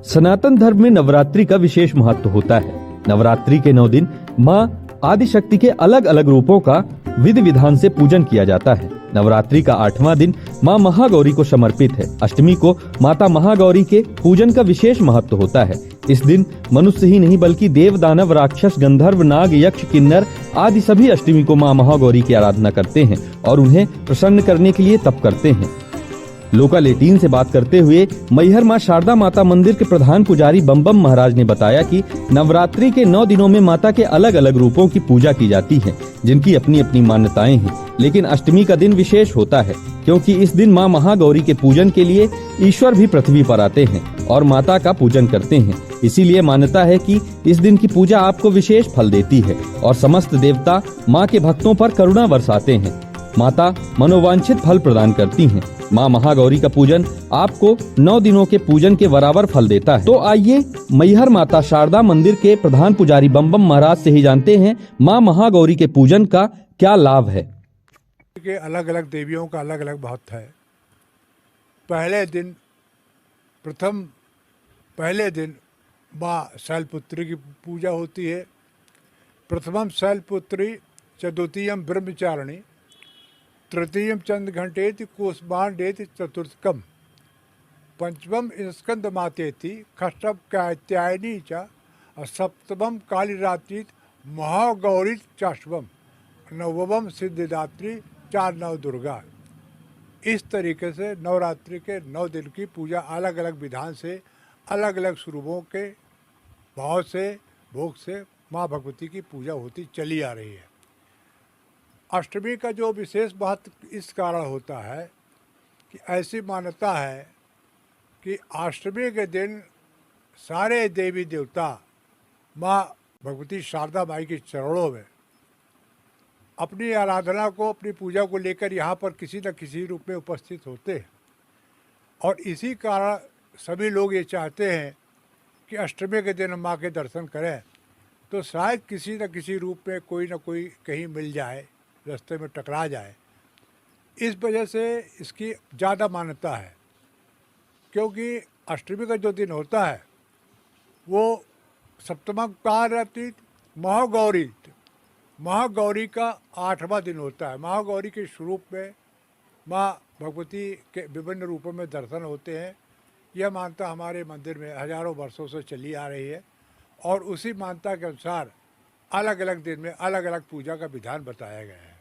सनातन धर्म में नवरात्रि का विशेष महत्व होता है। नवरात्रि के 9 दिन माँ आदिशक्ति के अलग अलग रूपों का विधि विधान से पूजन किया जाता है। नवरात्रि का 8वां दिन माँ महागौरी को समर्पित है। अष्टमी को माता महागौरी के पूजन का विशेष महत्व होता है। इस दिन मनुष्य ही नहीं बल्कि देव, दानव, राक्षस, गंधर्व, नाग, यक्ष, किन्नर आदि सभी अष्टमी को माँ महागौरी की आराधना करते हैं और उन्हें प्रसन्न करने के लिए तप करते हैं। लोकल 18 से बात करते हुए मैहर मां शारदा माता मंदिर के प्रधान पुजारी बम बम महाराज ने बताया कि नवरात्रि के 9 दिनों में माता के अलग अलग रूपों की पूजा की जाती है, जिनकी अपनी अपनी मान्यताएं हैं। लेकिन अष्टमी का दिन विशेष होता है क्योंकि इस दिन मां महागौरी के पूजन के लिए ईश्वर भी पृथ्वी पर आते हैं और माता का पूजन करते हैं। इसीलिए मान्यता है कि इस दिन की पूजा आपको विशेष फल देती है और समस्त देवता माँ के भक्तों पर करुणा बरसाते हैं। माता मनोवांछित फल प्रदान करती हैं। माँ महागौरी का पूजन आपको 9 दिनों के पूजन के बराबर फल देता है। तो आइए मैहर माता शारदा मंदिर के प्रधान पुजारी बम बम महाराज से ही जानते हैं माँ महागौरी के पूजन का क्या लाभ है। के अलग अलग देवियों का अलग अलग महत्व है। पहले दिन माँ शैलपुत्री की पूजा होती है। प्रथमम शैलपुत्री चतुर्थीयम ब्रह्मचारिणी तृतीयम चंद्रघंटेति कोसमांडेति चतुर्थकम पंचमम स्कंद मातेति षष्ठम कात्यायनी च सप्तमम कालीरात्रि महागौरी चाष्टवम नवमम सिद्धिदात्री चार नव दुर्गा। इस तरीके से नवरात्रि के 9 दिन की पूजा अलग अलग विधान से, अलग अलग स्वरूपों के भाव से, भोग से माँ भगवती की पूजा होती चली आ रही है। अष्टमी का जो विशेष महत्व इस कारण होता है कि ऐसी मान्यता है कि अष्टमी के दिन सारे देवी देवता माँ भगवती शारदा माई के चरणों में अपनी आराधना को, अपनी पूजा को लेकर यहाँ पर किसी न किसी रूप में उपस्थित होते हैं। और इसी कारण सभी लोग ये चाहते हैं कि अष्टमी के दिन माँ के दर्शन करें तो शायद किसी न किसी रूप में कोई न कोई कहीं मिल जाए, रास्ते में टकरा जाए। इस वजह से इसकी ज़्यादा मान्यता है, क्योंकि अष्टमी का जो दिन होता है वो सप्तम कालरात्रि महागौरी का 8वां दिन होता है। महागौरी के स्वरूप में माँ भगवती के विभिन्न रूपों में दर्शन होते हैं। यह मान्यता हमारे मंदिर में हजारों वर्षों से चली आ रही है और उसी मान्यता के अनुसार अलग अलग दिन में अलग अलग पूजा का विधान बताया गया है।